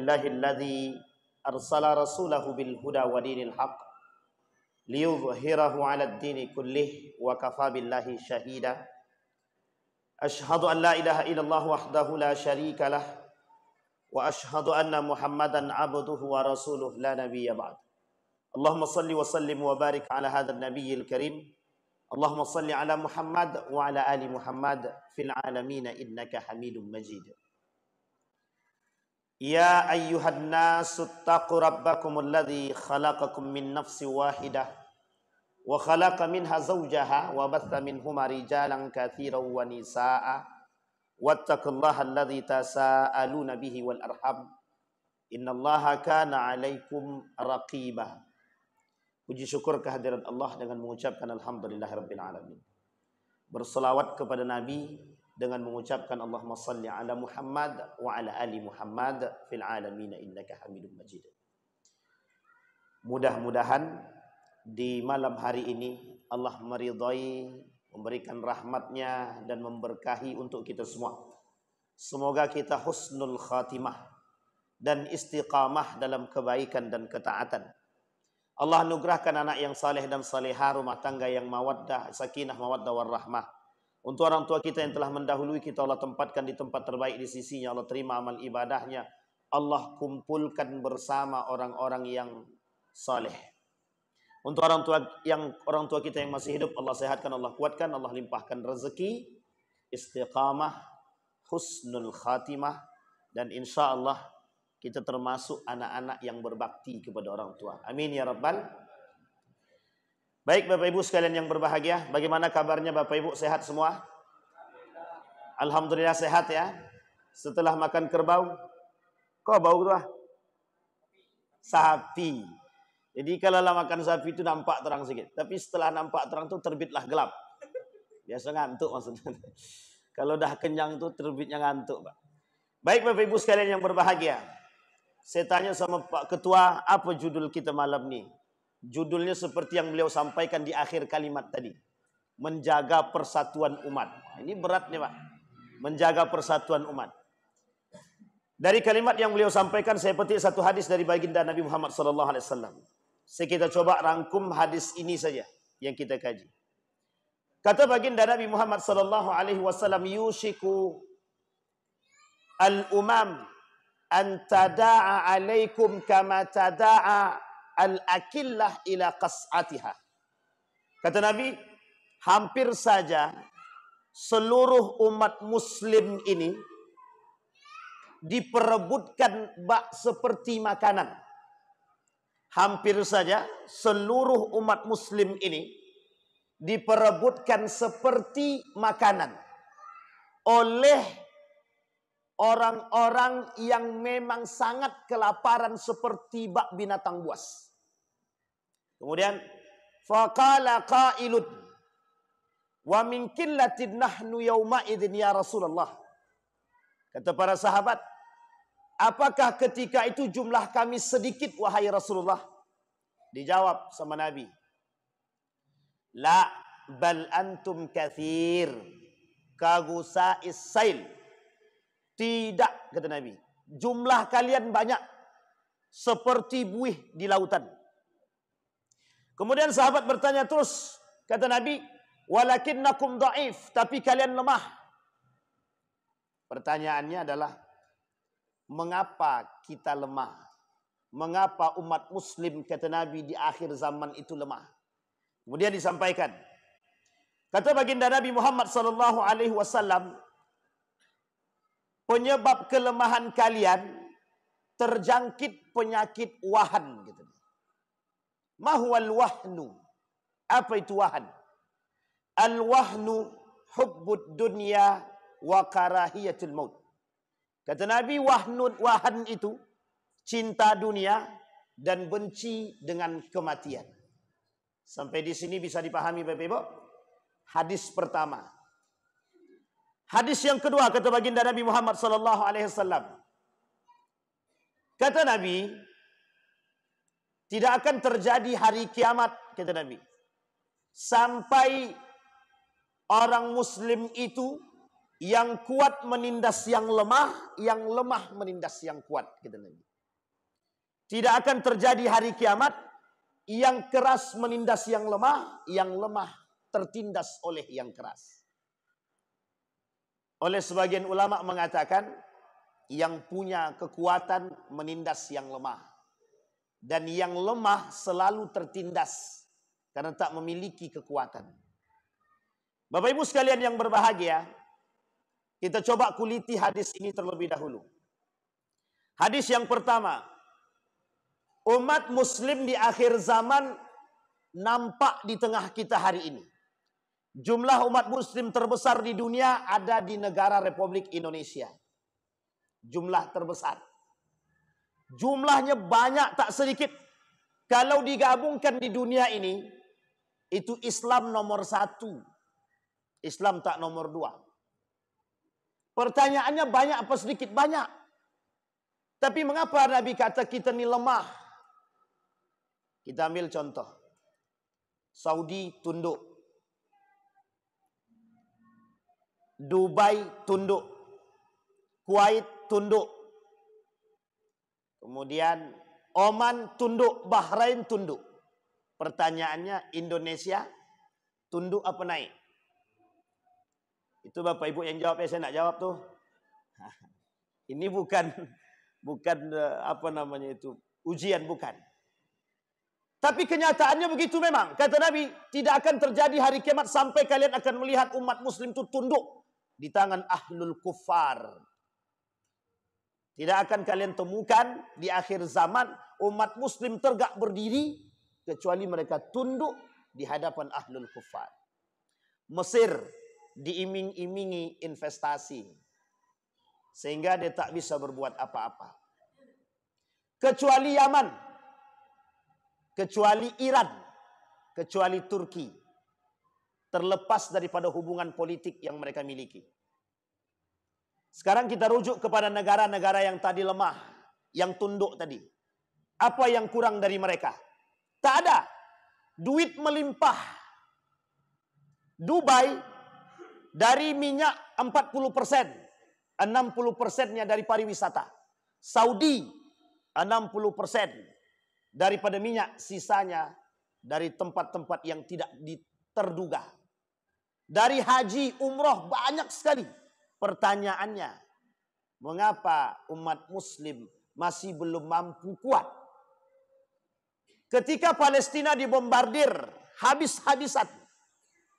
Alhamdulillahilladzi arsala rasulahu bil huda wa dinil haqq liyudhhirahu 'alad dini kullih wa kafa billahi syahida. Asyhadu an la ilaha illallah wahdahu la syarika lah wa asyhadu anna Muhammadan 'abduhu wa rasuluhu la nabiyya ba'd. Allahumma salli wa sallim wa barik ala hadzal nabiyyil karim. Allahumma salli ala Muhammad wa ala ali Muhammad fil alamin innaka Hamidum Majid. Ya ayyuhan nasu taqu rabbakumul ladzi khalaqakum min nafsin wahidah wa khalaqa minha zawjaha wa batha minhuma rijalan katsiran wa nisaa'a wattaqullaha alladzi tasaaluna bihi wal arham innallaha kana 'alaikum raqiba. Puji syukur kehadirat Allah dengan mengucapkan alhamdulillahirabbil alamin. Berselawat kepada Nabi dengan mengucapkan Allahumma salli ala Muhammad wa ala ali Muhammad fil alamin innaka Hamidum Majid. Mudah-mudahan di malam hari ini Allah meridhai, memberikan rahmatnya dan memberkahi untuk kita semua. Semoga kita husnul khatimah dan istiqamah dalam kebaikan dan ketaatan. Allah anugerahkan anak yang saleh dan salehah, rumah tangga yang mawaddah, sakinah, mawaddah warahmah. Untuk orang tua kita yang telah mendahului kita, Allah tempatkan di tempat terbaik di sisinya. Allah terima amal ibadahnya. Allah kumpulkan bersama orang-orang yang saleh. Untuk orang tua kita yang masih hidup, Allah sehatkan, Allah kuatkan, Allah limpahkan rezeki, istiqamah, husnul khatimah, dan insya Allah kita termasuk anak-anak yang berbakti kepada orang tua. Amin ya rabbal. Baik Bapak Ibu sekalian yang berbahagia, bagaimana kabarnya Bapak Ibu, sehat semua? Alhamdulillah sehat ya. Setelah makan kerbau, kok bau tuh? Sapi. Jadi kalau makan sapi itu nampak terang sedikit, tapi setelah nampak terang itu terbitlah gelap. Biasa ngantuk maksudnya. Kalau dah kenyang tuh terbitnya ngantuk, Pak. Baik Bapak Ibu sekalian yang berbahagia. Saya tanya sama Pak Ketua, apa judul kita malam ini? Judulnya seperti yang beliau sampaikan di akhir kalimat tadi. Menjaga persatuan umat. Ini berat nih Pak. Menjaga persatuan umat. Dari kalimat yang beliau sampaikan, saya petik satu hadis dari baginda Nabi Muhammad SAW. Kita coba rangkum hadis ini saja yang kita kaji. Kata baginda Nabi Muhammad SAW, yushiku al-umam an tada'a alaikum kama tada'a al-akillah ila qas'atiha. Kata Nabi, hampir saja seluruh umat muslim ini diperebutkan bak seperti makanan. Hampir saja seluruh umat muslim ini diperebutkan seperti makanan oleh orang-orang yang memang sangat kelaparan seperti bak binatang buas. Kemudian faqala qailun wa min qillatin nahnu yauma idzin ya Rasulullah. Kata para sahabat, apakah ketika itu jumlah kami sedikit wahai Rasulullah? Dijawab sama Nabi, la bal antum katsir kagusa'is sail. Tidak, kata Nabi, jumlah kalian banyak seperti buih di lautan. Kemudian sahabat bertanya terus, kata Nabi, walakinnakum dhaif, tapi kalian lemah. Pertanyaannya adalah, mengapa kita lemah? Mengapa umat muslim, kata Nabi, di akhir zaman itu lemah? Kemudian disampaikan, kata baginda Nabi Muhammad SAW, penyebab kelemahan kalian terjangkit penyakit wahan. Gitu. Mahwal wahnu. Apa itu wahan? Al-wahnu hubbud dunya wa karahiyatul maut. Kata Nabi, wahan itu cinta dunia dan benci dengan kematian. Sampai di sini bisa dipahami Bapak Ibu? Hadis pertama. Hadis yang kedua, kata baginda Nabi Muhammad SAW. Kata Nabi, tidak akan terjadi hari kiamat, kata Nabi, sampai orang muslim itu yang kuat menindas yang lemah menindas yang kuat, kata Nabi. Tidak akan terjadi hari kiamat yang keras menindas yang lemah tertindas oleh yang keras. Oleh sebagian ulama mengatakan yang punya kekuatan menindas yang lemah. Dan yang lemah selalu tertindas karena tak memiliki kekuatan. Bapak Ibu sekalian yang berbahagia, kita coba kuliti hadis ini terlebih dahulu. Hadis yang pertama, umat muslim di akhir zaman nampak di tengah kita hari ini. Jumlah umat muslim terbesar di dunia ada di negara Republik Indonesia. Jumlah terbesar. Jumlahnya banyak tak sedikit. Kalau digabungkan di dunia ini, itu Islam nomor 1. Islam tak nomor 2. Pertanyaannya banyak apa sedikit? Banyak. Tapi mengapa Nabi kata kita ini lemah? Kita ambil contoh. Saudi tunduk. Dubai tunduk. Kuwait tunduk. Kemudian Oman tunduk. Bahrain tunduk. Pertanyaannya, Indonesia tunduk apa naik? Itu Bapak Ibu yang jawab ya, saya nak jawab tuh. Ini bukan apa namanya itu, ujian, bukan. Tapi kenyataannya begitu memang. Kata Nabi, tidak akan terjadi hari kiamat sampai kalian akan melihat umat muslim itu tunduk di tangan ahlul kufar. Tidak akan kalian temukan di akhir zaman umat muslim tegak berdiri kecuali mereka tunduk di hadapan ahlul kufar. Mesir diiming-imingi investasi sehingga dia tak bisa berbuat apa-apa. Kecuali Yaman, kecuali Iran, kecuali Turki, terlepas daripada hubungan politik yang mereka miliki. Sekarang kita rujuk kepada negara-negara yang tadi lemah, yang tunduk tadi. Apa yang kurang dari mereka? Tak ada. Duit melimpah. Dubai dari minyak 40%, 60%-nya dari pariwisata. Saudi 60% daripada minyak, sisanya dari tempat-tempat yang tidak terduga. Dari haji, umroh banyak sekali. Pertanyaannya, mengapa umat muslim masih belum mampu kuat? Ketika Palestina dibombardir habis-habisan,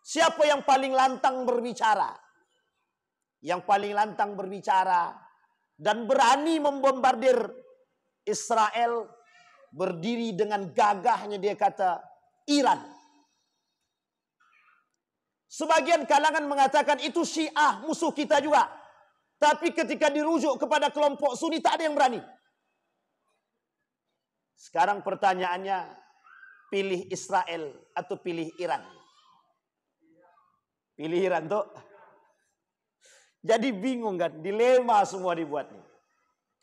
siapa yang paling lantang berbicara? Yang paling lantang berbicara dan berani membombardir Israel, berdiri dengan gagahnya dia kata Iran. Sebagian kalangan mengatakan itu Syiah, musuh kita juga. Tapi ketika dirujuk kepada kelompok Sunni tak ada yang berani. Sekarang pertanyaannya, pilih Israel atau pilih Iran? Pilih Iran tuh. Jadi bingung kan, dilema semua dibuat nih.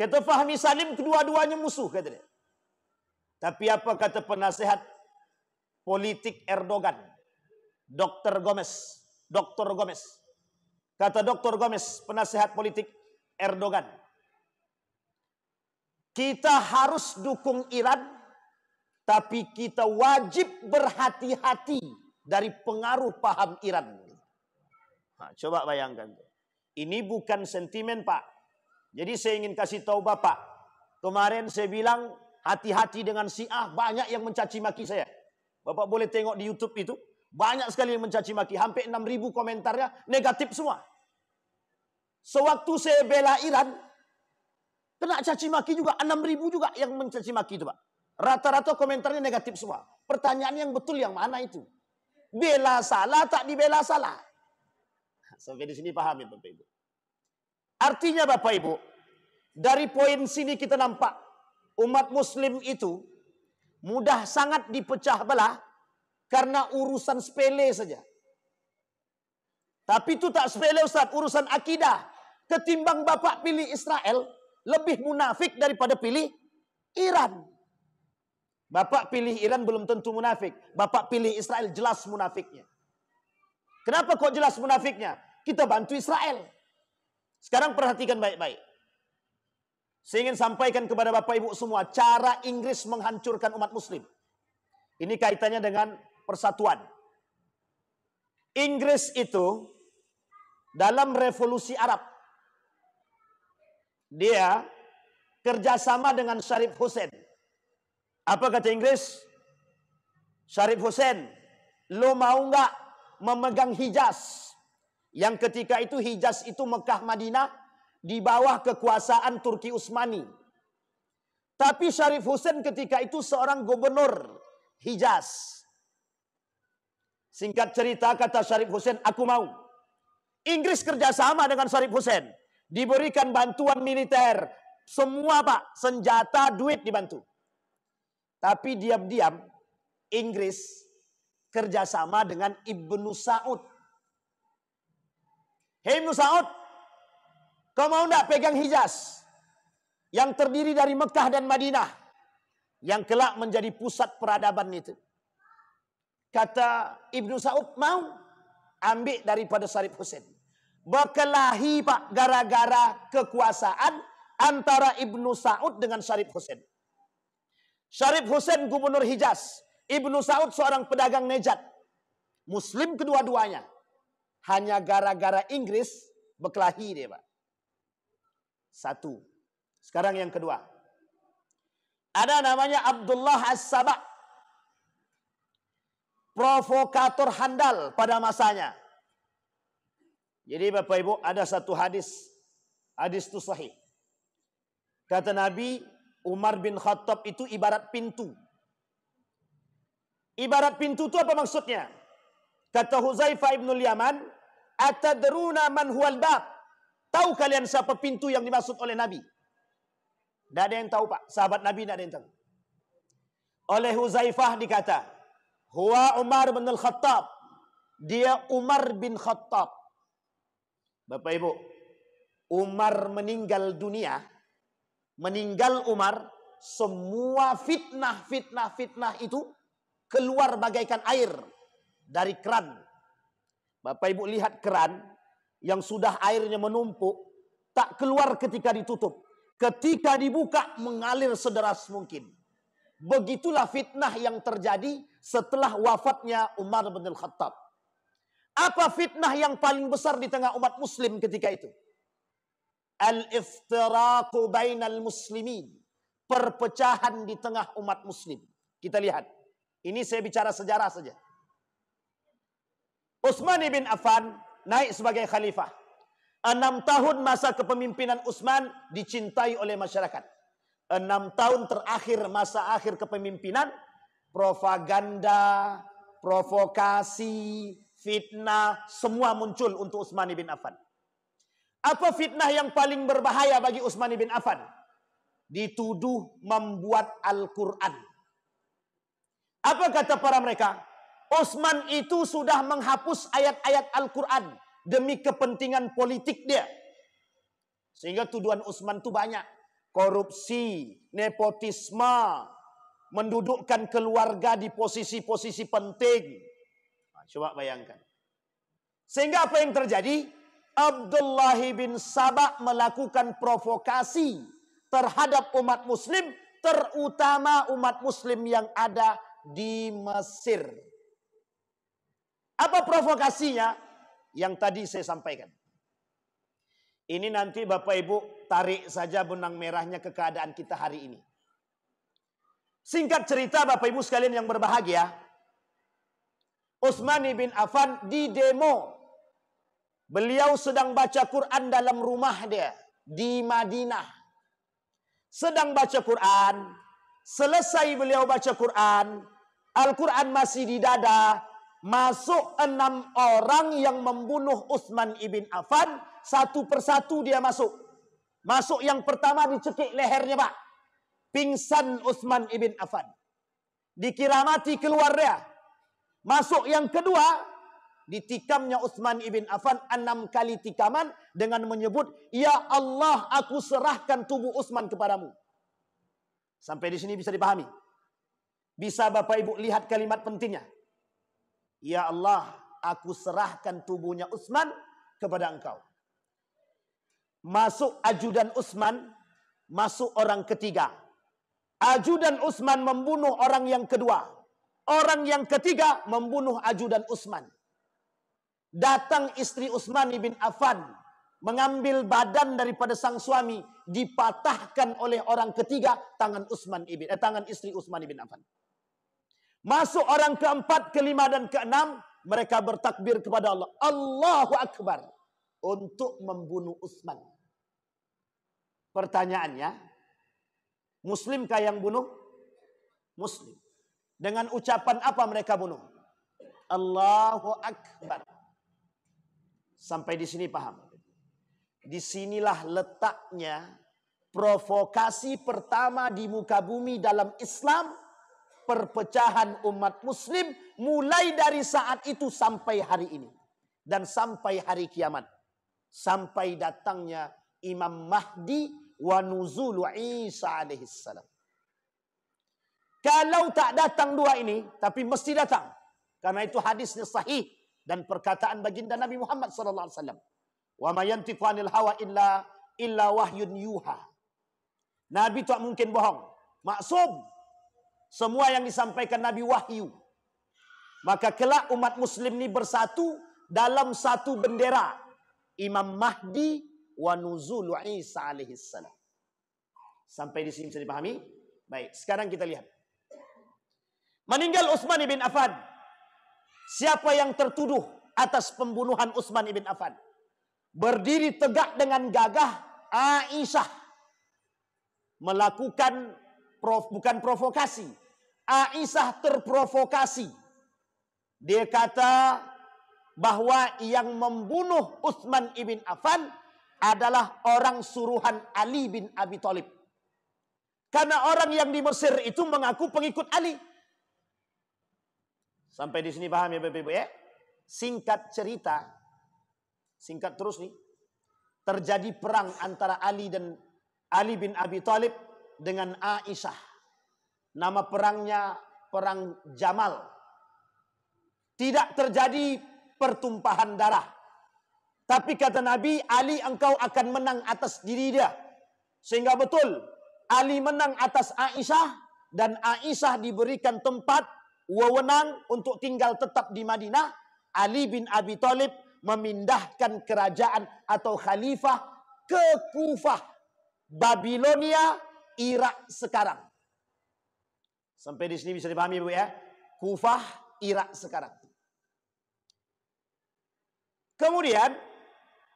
Kata Fahmi Salim, kedua-duanya musuh kata dia. Tapi apa kata penasehat politik Erdogan? Dr. Gomez. Kata Dr. Gomez, penasehat politik Erdogan. Kita harus dukung Iran, tapi kita wajib berhati-hati dari pengaruh paham Iran. Nah, coba bayangkan. Ini bukan sentimen, Pak. Jadi saya ingin kasih tahu Bapak. Kemarin saya bilang hati-hati dengan Syiah, banyak yang mencaci maki saya. Bapak boleh tengok di YouTube itu. Banyak sekali yang mencaci maki. Hampir 6.000 komentarnya negatif semua. Sewaktu saya bela Iran, kena caci maki juga. 6.000 juga yang mencaci maki itu, Pak. Rata-rata komentarnya negatif semua. Pertanyaan yang betul yang mana itu? Bela salah, tak dibela salah. Sampai di sini paham ya Bapak Ibu. Artinya Bapak Ibu, dari poin sini kita nampak umat muslim itu mudah sangat dipecah belah karena urusan sepele saja. Tapi itu tak sepele Ustaz, urusan akidah. Ketimbang Bapak pilih Israel, lebih munafik daripada pilih Iran. Bapak pilih Iran belum tentu munafik. Bapak pilih Israel jelas munafiknya. Kenapa kok jelas munafiknya? Kita bantu Israel. Sekarang perhatikan baik-baik. Saya ingin sampaikan kepada Bapak Ibu semua, cara Inggris menghancurkan umat muslim. Ini kaitannya dengan persatuan. Inggris itu dalam revolusi Arab, dia kerjasama dengan Sharif Hussein. Apa kata Inggris? Sharif Hussein, lo mau nggak memegang Hijaz? Yang ketika itu Hijaz itu Mekah Madinah di bawah kekuasaan Turki Utsmani. Tapi Sharif Hussein ketika itu seorang gubernur Hijaz. Singkat cerita kata Sharif Hussein, aku mau. Inggris kerjasama dengan Sharif Hussein. Diberikan bantuan militer. Semua Pak, senjata, duit dibantu. Tapi diam-diam Inggris kerjasama dengan Ibnu Saud. Hei Ibnu Saud, kau mau enggak pegang Hijaz? Yang terdiri dari Mekah dan Madinah. Yang kelak menjadi pusat peradaban itu. Kata Ibnu Saud, mau ambil daripada Sharif Hussein. Berkelahi Pak, gara-gara kekuasaan antara Ibnu Saud dengan Sharif Hussein. Sharif Hussein gubernur Hijaz. Ibnu Saud seorang pedagang Nejat. Muslim kedua-duanya. Hanya gara-gara Inggris berkelahi dia Pak. Satu. Sekarang yang kedua. Ada namanya Abdullah As-Sabah. Provokator handal pada masanya. Jadi Bapak Ibu ada satu hadis. Hadis itu sahih. Kata Nabi, Umar bin Khattab itu ibarat pintu. Ibarat pintu itu apa maksudnya? Kata Huzaifah ibnul Yaman, atadruna man huwal bab? Tahu kalian siapa pintu yang dimaksud oleh Nabi? Tidak ada yang tahu Pak. Sahabat Nabi tidak ada yang tahu. Oleh Huzaifah dikata, huwa Umar bin Khattab. Dia Umar bin Khattab. Bapak Ibu, Umar meninggal dunia. Meninggal Umar, semua fitnah itu keluar bagaikan air dari keran. Bapak Ibu lihat keran yang sudah airnya menumpuk, tak keluar ketika ditutup. Ketika dibuka mengalir sederas mungkin. Begitulah fitnah yang terjadi setelah wafatnya Umar bin Khattab. Apa fitnah yang paling besar di tengah umat muslim ketika itu? Al-iftiraqu bainal muslimin. Perpecahan di tengah umat muslim. Kita lihat. Ini saya bicara sejarah saja. Utsman bin Affan naik sebagai khalifah. 6 tahun masa kepemimpinan Utsman dicintai oleh masyarakat. 6 tahun terakhir masa akhir kepemimpinan, propaganda, provokasi, fitnah, semua muncul untuk Utsman bin Affan. Apa fitnah yang paling berbahaya bagi Utsman bin Affan? Dituduh membuat Al-Quran. Apa kata para mereka? Utsman itu sudah menghapus ayat-ayat Al-Quran demi kepentingan politik dia. Sehingga tuduhan Utsman itu banyak. Korupsi, nepotisme, mendudukkan keluarga di posisi-posisi penting. Nah, coba bayangkan. Sehingga apa yang terjadi? Abdullah bin Sabah melakukan provokasi terhadap umat muslim, terutama umat muslim yang ada di Mesir. Apa provokasinya? Yang tadi saya sampaikan. Ini nanti Bapak Ibu tarik saja benang merahnya ke keadaan kita hari ini. Singkat cerita Bapak Ibu sekalian yang berbahagia, Utsman bin Affan di demo. Beliau sedang baca Quran dalam rumah dia di Madinah. Sedang baca Quran. Selesai beliau baca Quran, Al-Quran masih di dada. Masuk 6 orang yang membunuh Utsman ibn Affan. Satu persatu dia masuk. Masuk yang pertama dicekik lehernya Pak. Pingsan Utsman ibn Affan. Dikira mati keluar dia. Masuk yang kedua, ditikamnya Utsman ibn Affan 6 kali tikaman dengan menyebut, ya Allah, aku serahkan tubuh Utsman kepadamu. Sampai di sini bisa dipahami. Bisa Bapak Ibu lihat kalimat pentingnya. Ya Allah, aku serahkan tubuhnya Utsman kepada engkau. Masuk ajudan Utsman, masuk orang ketiga. Ajudan Utsman membunuh orang yang kedua. Orang yang ketiga membunuh ajudan Utsman. Datang istri Utsman bin Affan, mengambil badan daripada sang suami, dipatahkan oleh orang ketiga tangan istri Utsman bin Affan. Masuk orang keempat, kelima dan keenam, mereka bertakbir kepada Allah, Allahu Akbar, untuk membunuh Utsman. Pertanyaannya, Muslimkah yang bunuh? Muslim. Dengan ucapan apa mereka bunuh? Allahu Akbar. Sampai di sini paham? Disinilah letaknya provokasi pertama di muka bumi dalam Islam, perpecahan umat Muslim mulai dari saat itu sampai hari ini dan sampai hari kiamat, sampai datangnya Imam Mahdi wa nuzulu Isa alaihissalam. Kalau tak datang dua ini, tapi mesti datang, karena itu hadisnya sahih dan perkataan baginda Nabi Muhammad sallallahu alaihi wasallam. Wa ma yantiqu 'anil hawa illa wahyun yuha. Nabi tak mungkin bohong, maksum. Semua yang disampaikan Nabi wahyu. Maka kelak umat Muslim ini bersatu dalam satu bendera, Imam Mahdi wa nuzul Isa alaihi salam. Sampai di sini bisa dipahami? Baik, sekarang kita lihat. Meninggal Utsman bin Affan. Siapa yang tertuduh atas pembunuhan Utsman bin Affan? Berdiri tegak dengan gagah Aisyah. Melakukan bukan provokasi. Aisyah terprovokasi. Dia kata bahwa yang membunuh Utsman bin Affan adalah orang suruhan Ali bin Abi Thalib. Karena orang yang di Mesir itu mengaku pengikut Ali. Sampai di sini paham ya Bapak Ibu ya? Singkat cerita, singkat terus nih. Terjadi perang antara Ali bin Abi Thalib dengan Aisyah. Nama perangnya Perang Jamal. Tidak terjadi pertumpahan darah. Tapi kata Nabi, Ali engkau akan menang atas diri dia. Sehingga betul, Ali menang atas Aisyah. Dan Aisyah diberikan tempat, wewenang untuk tinggal tetap di Madinah. Ali bin Abi Thalib memindahkan kerajaan atau khalifah ke Kufah, Babilonia, Irak sekarang. Sampai di sini bisa dipahami Bu ya? Kufah, Irak sekarang. Kemudian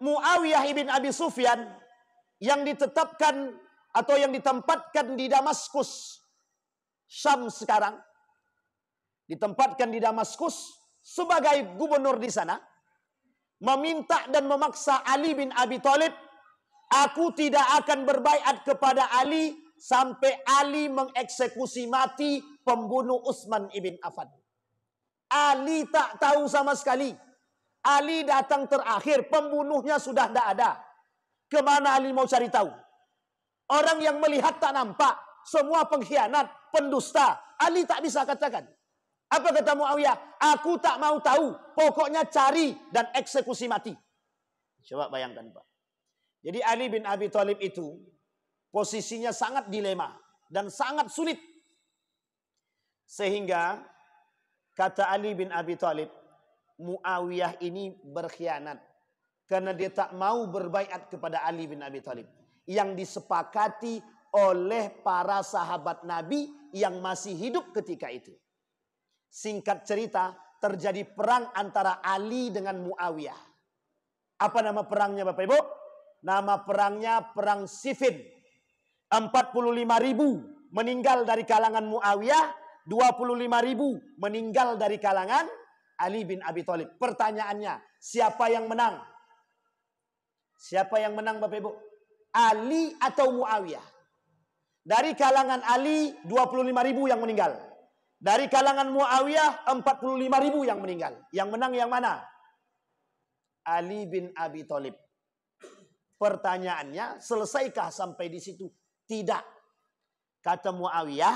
Muawiyah ibn Abi Sufyan yang ditetapkan atau yang ditempatkan di Damaskus, Syam sekarang, ditempatkan di Damaskus sebagai gubernur di sana, meminta dan memaksa Ali bin Abi Thalib, aku tidak akan berbaiat kepada Ali sampai Ali mengeksekusi mati pembunuh Utsman ibn Affan. Ali tak tahu sama sekali. Ali datang terakhir, pembunuhnya sudah tidak ada. Kemana Ali mau cari tahu? Orang yang melihat tak nampak, semua pengkhianat, pendusta. Ali tak bisa katakan. Apa kata Muawiyah? Aku tak mau tahu, pokoknya cari dan eksekusi mati. Coba bayangkan Pak. Jadi Ali bin Abi Thalib itu posisinya sangat dilema dan sangat sulit. Sehingga kata Ali bin Abi Thalib, Muawiyah ini berkhianat karena dia tak mau berbaiat kepada Ali bin Abi Thalib yang disepakati oleh para sahabat Nabi yang masih hidup ketika itu. Singkat cerita, terjadi perang antara Ali dengan Muawiyah. Apa nama perangnya Bapak Ibu? Nama perangnya Perang Siffin. 45.000 meninggal dari kalangan Muawiyah, 25.000 meninggal dari kalangan Ali bin Abi Thalib. Pertanyaannya, siapa yang menang? Siapa yang menang Bapak Ibu? Ali atau Muawiyah? Dari kalangan Ali 25.000 yang meninggal. Dari kalangan Muawiyah 45.000 yang meninggal. Yang menang yang mana? Ali bin Abi Thalib. Pertanyaannya, selesaikah sampai di situ? Tidak. Kata Muawiyah,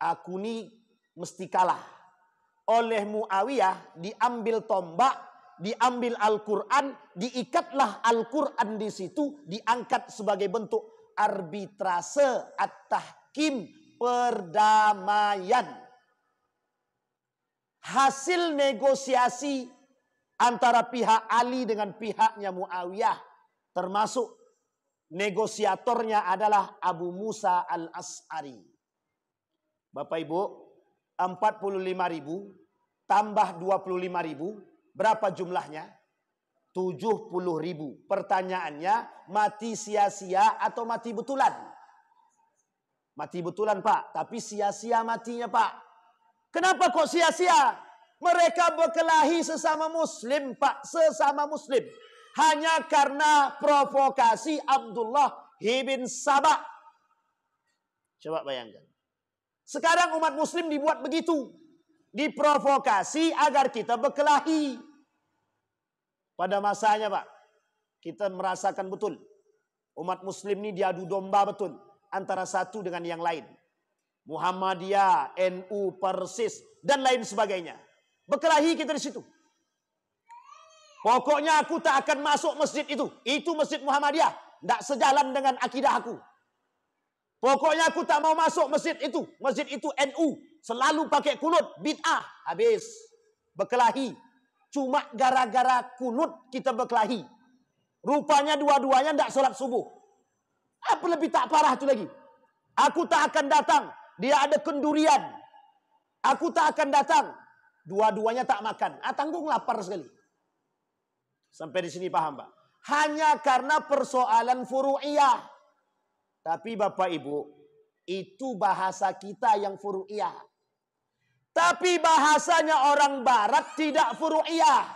aku ini mesti kalah. Oleh Muawiyah diambil tombak, diambil Al-Quran, diikatlah Al-Quran di situ, diangkat sebagai bentuk arbitrase at-tahkim, perdamaian. Hasil negosiasi antara pihak Ali dengan pihaknya Muawiyah, termasuk negosiatornya adalah Abu Musa al-As'ari. Bapak Ibu, 45.000 tambah 25.000, berapa jumlahnya? 70.000. Pertanyaannya, mati sia-sia atau mati betulan? Mati betulan, Pak. Tapi sia-sia matinya, Pak. Kenapa kok sia-sia? Mereka berkelahi sesama muslim, Pak. Sesama muslim. Hanya karena provokasi Abdullah bin Sabah. Coba bayangkan. Sekarang umat muslim dibuat begitu. Diprovokasi agar kita berkelahi. Pada masanya, Pak, kita merasakan betul. Umat muslim ini diadu domba betul. Antara satu dengan yang lain. Muhammadiyah, NU, Persis, dan lain sebagainya. Berkelahi kita di situ. Pokoknya aku tak akan masuk masjid itu. Itu masjid Muhammadiyah. Tak sejalan dengan akidah aku. Pokoknya aku tak mau masuk masjid itu. Masjid itu NU. Selalu pakai kunut. Bid'ah. Habis. Berkelahi. Cuma gara-gara kunut kita berkelahi. Rupanya dua-duanya tak solat subuh. Apa lebih tak parah itu lagi? Aku tak akan datang. Dia ada kendurian. Aku tak akan datang. Dua-duanya tak makan. Tanggung lapar sekali. Sampai di sini paham, Pak? Hanya karena persoalan furu'iyah. Tapi Bapak Ibu, itu bahasa kita yang furu'iyah. Tapi bahasanya orang barat tidak furu'iyah.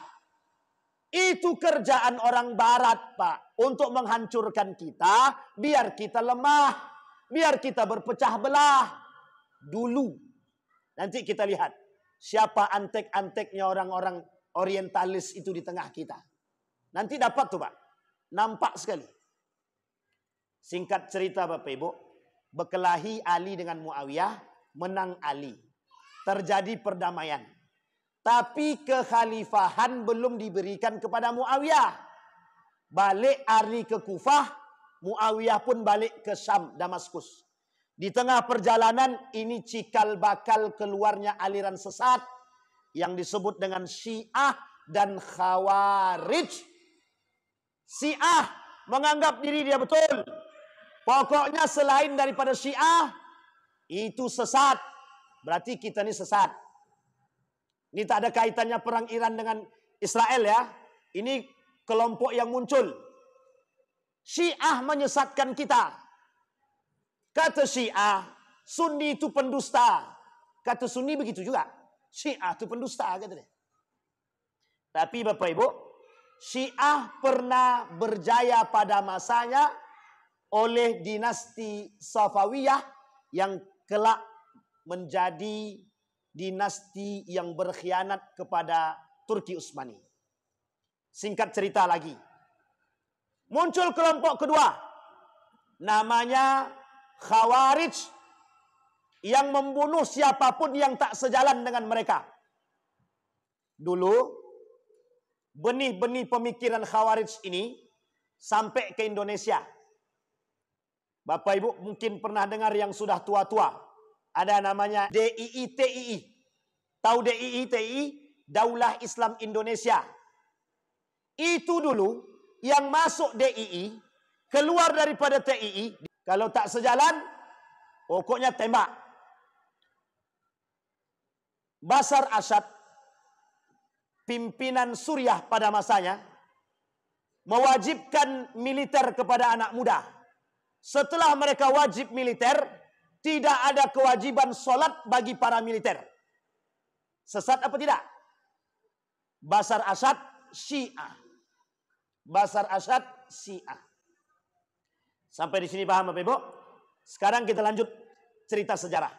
Itu kerjaan orang barat, Pak. Untuk menghancurkan kita, biar kita lemah. Biar kita berpecah belah. Dulu. Nanti kita lihat. Siapa antek-anteknya orang-orang orientalis itu di tengah kita. Nanti dapat tuh, Pak. Nampak sekali. Singkat cerita Bapak Ibu. Berkelahi Ali dengan Muawiyah. Menang Ali. Terjadi perdamaian. Tapi kekhalifahan belum diberikan kepada Muawiyah. Balik Ali ke Kufah. Muawiyah pun balik ke Syam, Damaskus. Di tengah perjalanan ini cikal bakal keluarnya aliran sesat. Yang disebut dengan Syiah dan Khawarij. Syiah menganggap diri dia betul. Pokoknya selain daripada Syiah, itu sesat. Berarti kita ini sesat. Ini tak ada kaitannya perang Iran dengan Israel ya. Ini kelompok yang muncul. Syiah menyesatkan kita. Kata Syiah, Sunni itu pendusta. Kata Sunni begitu juga. Syiah itu pendusta, kata dia. Tapi Bapak Ibu, Syiah pernah berjaya pada masanya oleh dinasti Safawiyah yang kelak menjadi dinasti yang berkhianat kepada Turki Utsmani. Singkat cerita lagi. Muncul kelompok kedua. Namanya Khawarij. Yang membunuh siapapun yang tak sejalan dengan mereka. Dulu, benih-benih pemikiran Khawarij ini sampai ke Indonesia. Bapak Ibu mungkin pernah dengar yang sudah tua-tua. Ada namanya DII-TII. Tahu DII-TII? Daulah Islam Indonesia. Itu dulu yang masuk DII, keluar daripada TII. Kalau tak sejalan, pokoknya tembak. Bashar Assad, pimpinan Suriah pada masanya, mewajibkan militer kepada anak muda. Setelah mereka wajib militer, tidak ada kewajiban solat bagi para militer. Sesat apa tidak? Bashar Assad Syiah. Bashar Assad Syiah. Sampai di sini paham Bapak Ibu? Sekarang kita lanjut cerita sejarah.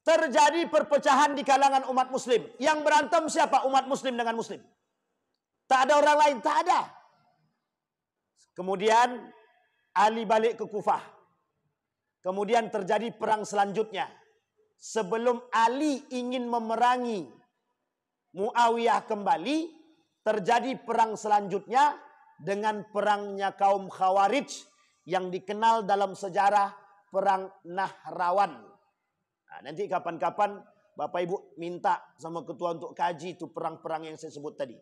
Terjadi perpecahan di kalangan umat muslim. Yang berantem siapa? Umat muslim dengan muslim. Tak ada orang lain, tak ada. Kemudian Ali balik ke Kufah. Kemudian terjadi perang selanjutnya. Sebelum Ali ingin memerangi Muawiyah kembali, terjadi perang selanjutnya dengan perangnya kaum Khawarij yang dikenal dalam sejarah Perang Nahrawan. Nah, nanti kapan-kapan Bapak Ibu minta sama ketua untuk kaji itu perang-perang yang saya sebut tadi.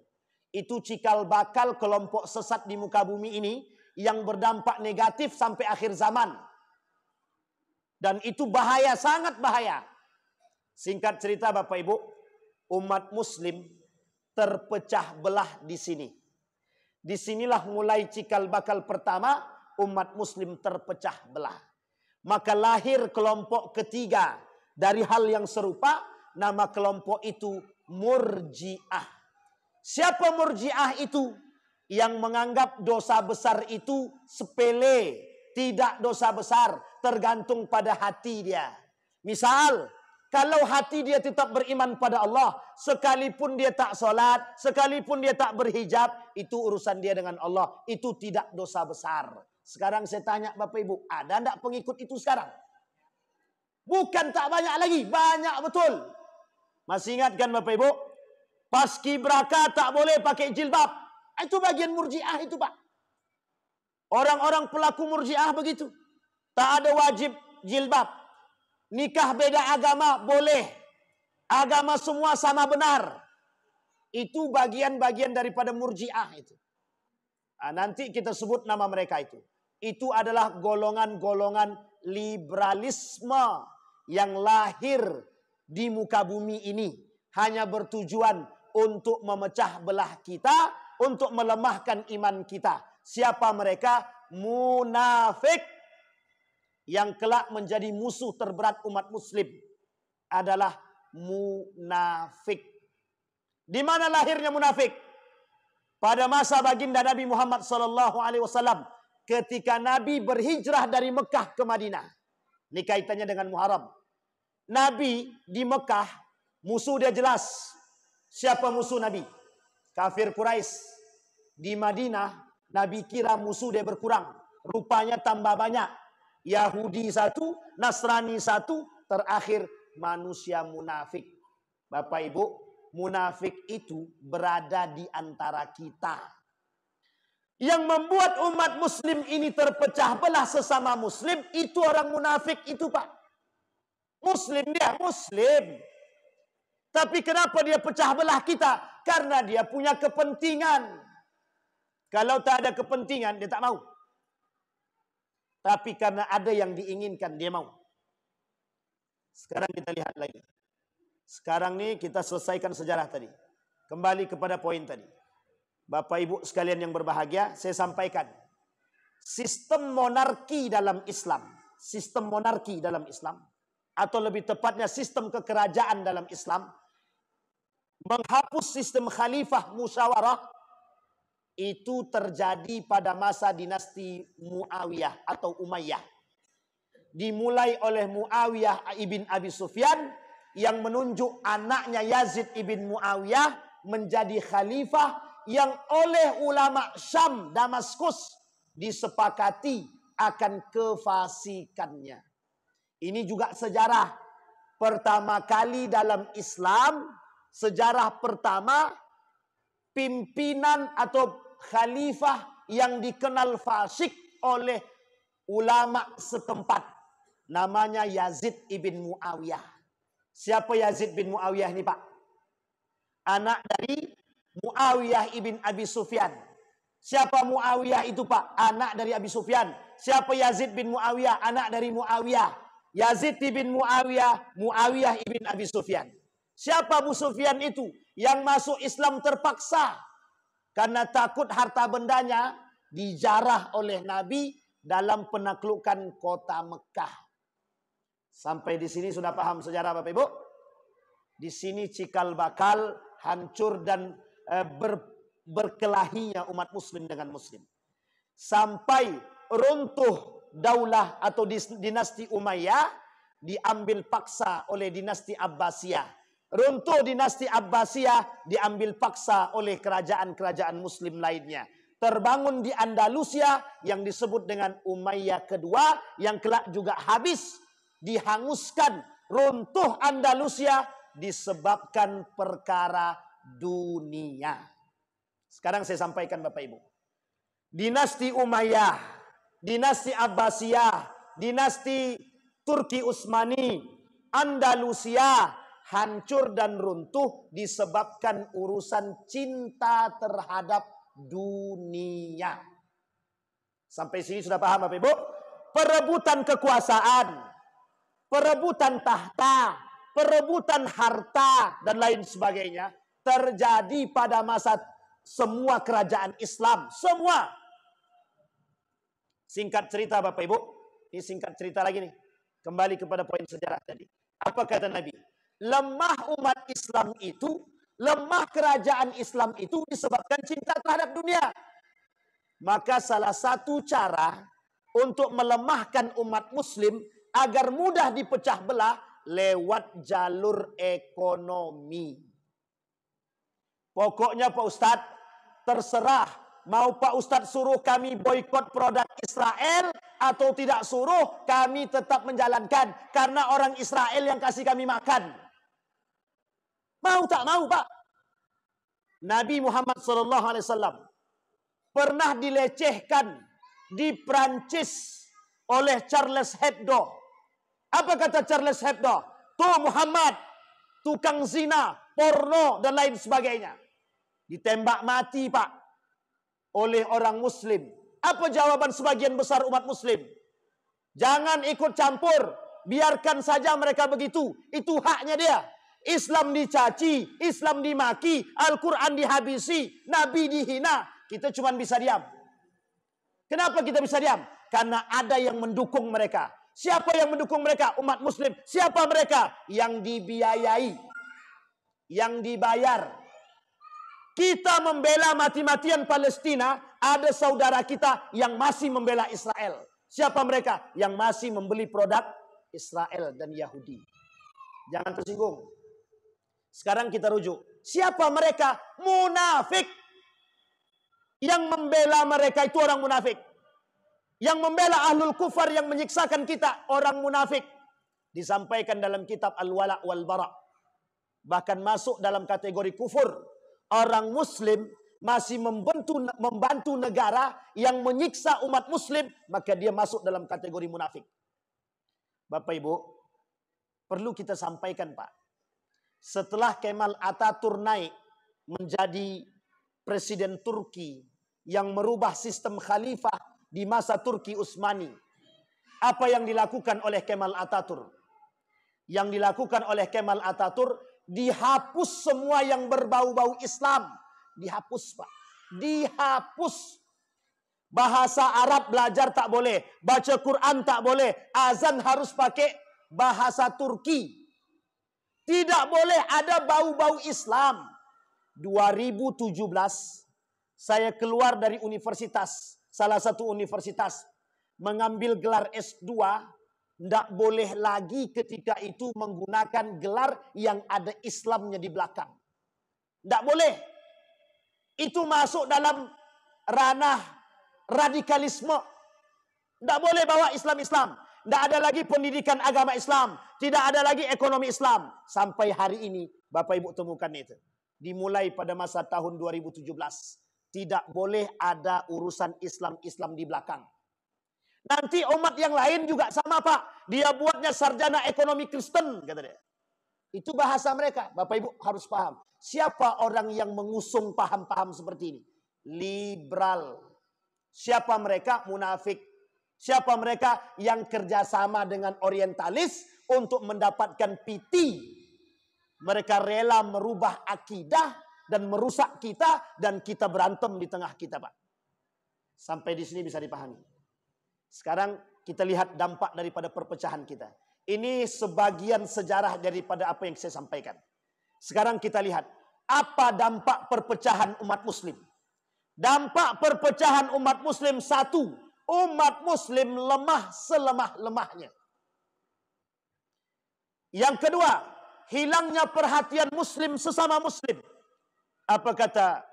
Itu cikal bakal kelompok sesat di muka bumi ini yang berdampak negatif sampai akhir zaman. Dan itu bahaya, sangat bahaya. Singkat cerita Bapak Ibu, umat muslim terpecah belah di sini. Disinilah mulai cikal bakal pertama umat muslim terpecah belah. Maka lahir kelompok ketiga dari hal yang serupa, nama kelompok itu Murji'ah. Siapa Murji'ah itu? Yang menganggap dosa besar itu sepele, tidak dosa besar, tergantung pada hati dia. Misal, kalau hati dia tetap beriman pada Allah, sekalipun dia tak solat, sekalipun dia tak berhijab, itu urusan dia dengan Allah. Itu tidak dosa besar. Sekarang saya tanya Bapak Ibu, ada enggak pengikut itu sekarang? Bukan tak banyak lagi, banyak betul. Masih ingat kan Bapak Ibu? Paskibraka tak boleh pakai jilbab. Itu bagian Murji'ah itu Pak. Orang-orang pelaku Murji'ah begitu. Tak ada wajib jilbab. Nikah beda agama boleh. Agama semua sama benar. Itu bagian-bagian daripada Murji'ah itu. Nah, nanti kita sebut nama mereka itu. Itu adalah golongan-golongan liberalisme yang lahir di muka bumi ini. Hanya bertujuan untuk memecah belah kita, untuk melemahkan iman kita. Siapa mereka? Munafik. Yang kelak menjadi musuh terberat umat muslim adalah munafik. Di mana lahirnya munafik? Pada masa baginda Nabi Muhammad SAW, ketika Nabi berhijrah dari Mekah ke Madinah. Ini kaitannya dengan Muharram. Nabi di Mekah, musuh dia jelas. Siapa musuh Nabi? Kafir Quraisy. Di Madinah, Nabi kira musuh dia berkurang. Rupanya tambah banyak. Yahudi satu, Nasrani satu, terakhir manusia munafik. Bapak Ibu, munafik itu berada di antara kita. Yang membuat umat muslim ini terpecah belah sesama muslim, itu orang munafik itu Pak. Muslim dia, muslim. Tapi kenapa dia pecah belah kita? Karena dia punya kepentingan. Kalau tak ada kepentingan, dia tak mau. Tapi karena ada yang diinginkan, dia mau. Sekarang kita lihat lagi. Sekarang nih kita selesaikan sejarah tadi. Kembali kepada poin tadi. Bapak Ibu sekalian yang berbahagia, saya sampaikan. Sistem monarki dalam Islam. Sistem monarki dalam Islam. Atau lebih tepatnya sistem kekerajaan dalam Islam. Menghapus sistem khalifah musyawarah. Itu terjadi pada masa dinasti Muawiyah atau Umayyah. Dimulai oleh Muawiyah ibn Abi Sufyan yang menunjuk anaknya Yazid ibn Muawiyah menjadi khalifah yang oleh ulama Syam Damaskus disepakati akan kefasikannya. Ini juga sejarah pertama kali dalam Islam, sejarah pertama pimpinan atau khalifah yang dikenal fasik oleh ulama setempat. Namanya Yazid ibn Muawiyah. Siapa Yazid bin Muawiyah ini Pak? Anak dari Muawiyah ibn Abi Sufyan. Siapa Muawiyah itu Pak? Anak dari Abi Sufyan. Siapa Yazid bin Muawiyah? Anak dari Muawiyah. Yazid ibn Muawiyah, Muawiyah ibn Abi Sufyan. Siapa Abu Sufyan itu? Yang masuk Islam terpaksa. Karena takut harta bendanya dijarah oleh Nabi dalam penaklukan kota Mekah. Sampai di sini sudah paham sejarah Bapak Ibu? Di sini cikal bakal hancur dan berkelahinya umat muslim dengan muslim. Sampai runtuh daulah atau dinasti Umayyah diambil paksa oleh dinasti Abbasiyah. Runtuh dinasti Abbasiyah diambil paksa oleh kerajaan-kerajaan muslim lainnya. Terbangun di Andalusia yang disebut dengan Umayyah kedua yang kelak juga habis, dihanguskan. Runtuh Andalusia disebabkan perkara dunia. Sekarang saya sampaikan Bapak Ibu. Dinasti Umayyah dinasti Abbasiyah, dinasti Turki Utsmani, Andalusia hancur dan runtuh disebabkan urusan cinta terhadap dunia. Sampai sini sudah paham Bapak Ibu? Perebutan kekuasaan, perebutan tahta, perebutan harta dan lain sebagainya terjadi pada masa semua kerajaan Islam, semua. Singkat cerita Bapak Ibu, ini singkat cerita lagi nih. Kembali kepada poin sejarah tadi. Apa kata Nabi? Lemah umat Islam itu, lemah kerajaan Islam itu disebabkan cinta terhadap dunia. Maka salah satu cara untuk melemahkan umat muslim agar mudah dipecah belah lewat jalur ekonomi. Pokoknya Pak Ustadz, terserah mau Pak Ustadz suruh kami boikot produk Israel atau tidak suruh, kami tetap menjalankan karena orang Israel yang kasih kami makan. Mau tak mau Pak? Nabi Muhammad SAW pernah dilecehkan di Prancis oleh Charles Hebdo. Apa kata Charles Hebdo? Tuh Muhammad, tukang zina, porno, dan lain sebagainya. Ditembak mati Pak oleh orang muslim. Apa jawaban sebagian besar umat muslim? Jangan ikut campur. Biarkan saja mereka begitu. Itu haknya dia. Islam dicaci, Islam dimaki, Al-Quran dihabisi, Nabi dihina. Kita cuma bisa diam. Kenapa kita bisa diam? Karena ada yang mendukung mereka. Siapa yang mendukung mereka? Umat muslim. Siapa mereka? Yang dibiayai, yang dibayar. Kita membela mati-matian Palestina, ada saudara kita yang masih membela Israel. Siapa mereka? Yang masih membeli produk Israel dan Yahudi. Jangan tersinggung. Sekarang kita rujuk. Siapa mereka? Munafik. Yang membela mereka itu orang munafik. Yang membela ahlul kufar yang menyiksakan kita, orang munafik. Disampaikan dalam kitab Al-Wala' wal Bara'. Bahkan masuk dalam kategori kufur. Orang muslim masih membantu negara yang menyiksa umat muslim, maka dia masuk dalam kategori munafik. Bapak Ibu, perlu kita sampaikan Pak. Setelah Kemal Atatürk naik menjadi presiden Turki yang merubah sistem khalifah di masa Turki Utsmani, apa yang dilakukan oleh Kemal Atatürk? Yang dilakukan oleh Kemal Atatürk, dihapus semua yang berbau-bau Islam. Dihapus Pak. Dihapus. Bahasa Arab belajar tak boleh. Baca Quran tak boleh. Azan harus pakai bahasa Turki. Tidak boleh ada bau-bau Islam. 2017 saya keluar dari universitas, salah satu universitas, mengambil gelar S2. Tidak boleh lagi ketika itu menggunakan gelar yang ada Islamnya di belakang. Tidak boleh. Itu masuk dalam ranah radikalisme. Tidak boleh bawa Islam-Islam. Tidak ada lagi pendidikan agama Islam. Tidak ada lagi ekonomi Islam. Sampai hari ini Bapak Ibu temukan itu. Dimulai pada masa tahun 2017. Tidak boleh ada urusan Islam-Islam di belakang. Nanti umat yang lain juga sama Pak. Dia buatnya sarjana ekonomi Kristen, kata dia. Itu bahasa mereka. Bapak Ibu harus paham. Siapa orang yang mengusung paham-paham seperti ini? Liberal. Siapa mereka? Munafik. Siapa mereka yang kerjasama dengan orientalis untuk mendapatkan PT? Mereka rela merubah akidah dan merusak kita, dan kita berantem di tengah kita Pak. Sampai di sini bisa dipahami. Sekarang kita lihat dampak daripada perpecahan kita. Ini sebagian sejarah daripada apa yang saya sampaikan. Sekarang kita lihat apa dampak perpecahan umat muslim. Dampak perpecahan umat muslim, satu, umat muslim lemah selemah-lemahnya. Yang kedua, hilangnya perhatian muslim sesama muslim. Apa kata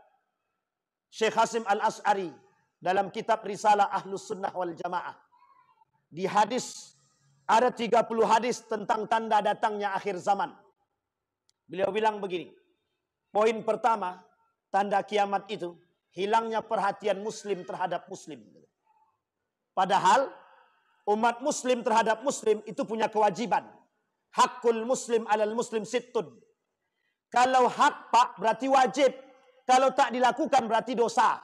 Syekh Hasim Al-As'ari dalam kitab Risalah Ahlus Sunnah wal Jamaah? Di hadis, ada 30 hadis tentang tanda datangnya akhir zaman. Beliau bilang begini. Poin pertama, tanda kiamat itu hilangnya perhatian muslim terhadap muslim. Padahal umat muslim terhadap muslim itu punya kewajiban. Hakul muslim alal muslim sittun. Kalau hak pak berarti wajib. Kalau tak dilakukan berarti dosa.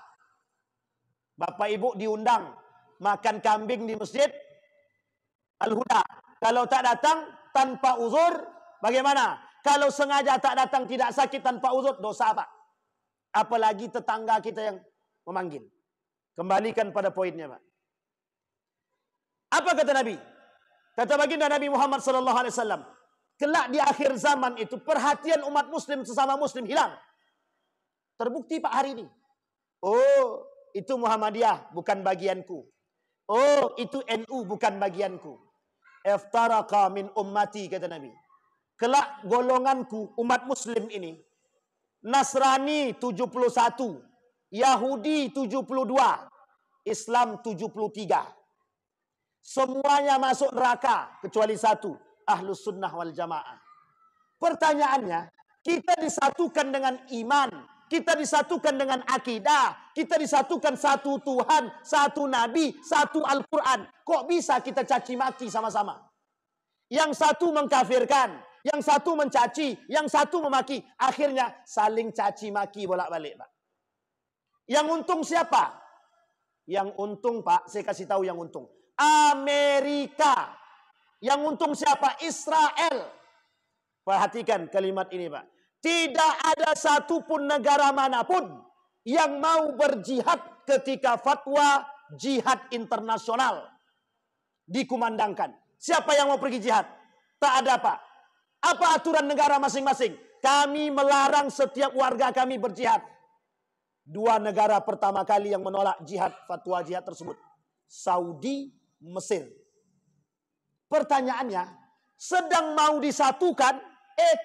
Bapak ibu diundang makan kambing di masjid Al-Huda. Kalau tak datang tanpa uzur, bagaimana? Kalau sengaja tak datang tidak sakit tanpa uzur, dosa apa? Apalagi tetangga kita yang memanggil. Kembalikan pada poinnya, Pak. Apa kata Nabi? Kata baginda Nabi Muhammad SAW, kelak di akhir zaman itu perhatian umat muslim sesama muslim hilang. Terbukti Pak hari ini. Oh, itu Muhammadiyah bukan bagianku. Oh, itu NU bukan bagianku. Iftaraka min ummati, kata Nabi. Kelak golonganku umat muslim ini, Nasrani 71, Yahudi 72, Islam 73. Semuanya masuk neraka kecuali satu, Ahlus Sunnah wal Jamaah. Pertanyaannya, kita disatukan dengan iman, kita disatukan dengan akidah, kita disatukan satu Tuhan, satu Nabi, satu Al-Quran. Kok bisa kita caci maki sama-sama? Yang satu mengkafirkan, yang satu mencaci, yang satu memaki. Akhirnya saling caci maki bolak-balik, Pak. Yang untung siapa? Yang untung, Pak, saya kasih tahu yang untung. Amerika. Yang untung siapa? Israel. Perhatikan kalimat ini, Pak. Tidak ada satupun negara manapun yang mau berjihad ketika fatwa jihad internasional dikumandangkan. Siapa yang mau pergi jihad? Tak ada, Pak. Apa aturan negara masing-masing? Kami melarang setiap warga kami berjihad. Dua negara pertama kali yang menolak jihad, fatwa jihad tersebut, Saudi, Mesir. Pertanyaannya, sedang mau disatukan,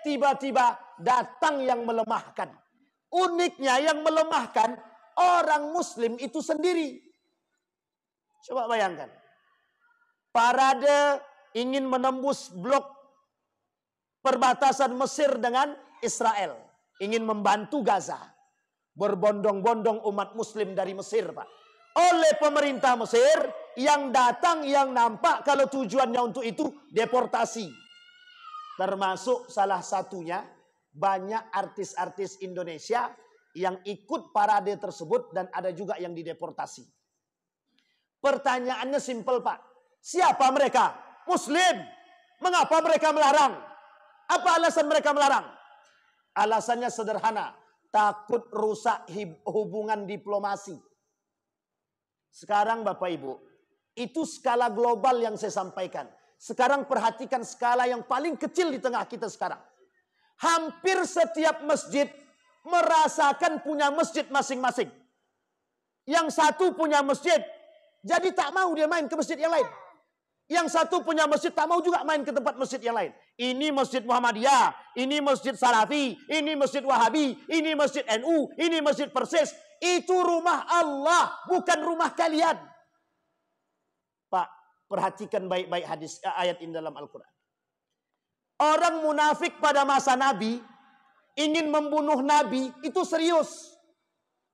tiba-tiba datang yang melemahkan. Uniknya yang melemahkan orang muslim itu sendiri. Coba bayangkan. Parade ingin menembus blok perbatasan Mesir dengan Israel. Ingin membantu Gaza. Berbondong-bondong umat muslim dari Mesir, Pak. Oleh pemerintah Mesir yang datang, yang nampak kalau tujuannya untuk itu deportasi. Termasuk salah satunya banyak artis-artis Indonesia yang ikut parade tersebut dan ada juga yang dideportasi. Pertanyaannya simpel, Pak. Siapa mereka? Muslim. Mengapa mereka melarang? Apa alasan mereka melarang? Alasannya sederhana. Takut rusak hubungan diplomasi. Sekarang Bapak Ibu, itu skala global yang saya sampaikan. Sekarang perhatikan skala yang paling kecil di tengah kita sekarang. Hampir setiap masjid merasakan punya masjid masing-masing. Yang satu punya masjid, jadi tak mau dia main ke masjid yang lain. Yang satu punya masjid tak mau juga main ke tempat masjid yang lain. Ini masjid Muhammadiyah, ini masjid Salafi, ini masjid Wahabi, ini masjid NU, ini masjid Persis. Itu rumah Allah, bukan rumah kalian. Pak, perhatikan baik-baik hadis ayat ini dalam Al-Quran. Orang munafik pada masa Nabi ingin membunuh Nabi itu serius.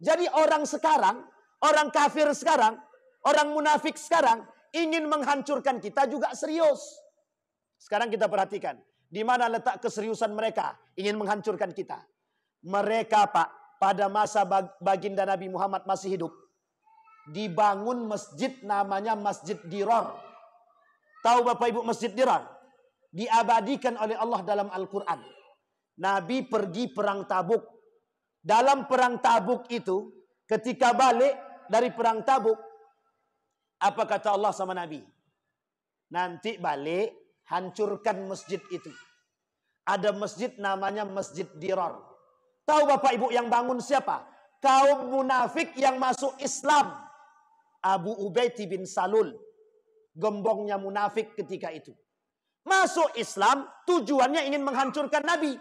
Jadi orang sekarang, orang kafir sekarang, orang munafik sekarang ingin menghancurkan kita juga serius. Sekarang kita perhatikan di mana letak keseriusan mereka ingin menghancurkan kita. Mereka, Pak, pada masa baginda Nabi Muhammad masih hidup, dibangun masjid namanya Masjid Dirar. Tahu Bapak Ibu Masjid Dirar? Diabadikan oleh Allah dalam Al-Quran. Nabi pergi perang Tabuk. Dalam perang Tabuk itu, ketika balik dari perang Tabuk, apa kata Allah sama Nabi? Nanti balik, hancurkan masjid itu. Ada masjid namanya Masjid Dirar. Tahu Bapak Ibu yang bangun siapa? Kaum munafik yang masuk Islam. Abu Ubaid bin Salul. Gembongnya munafik ketika itu. Masuk Islam, tujuannya ingin menghancurkan Nabi.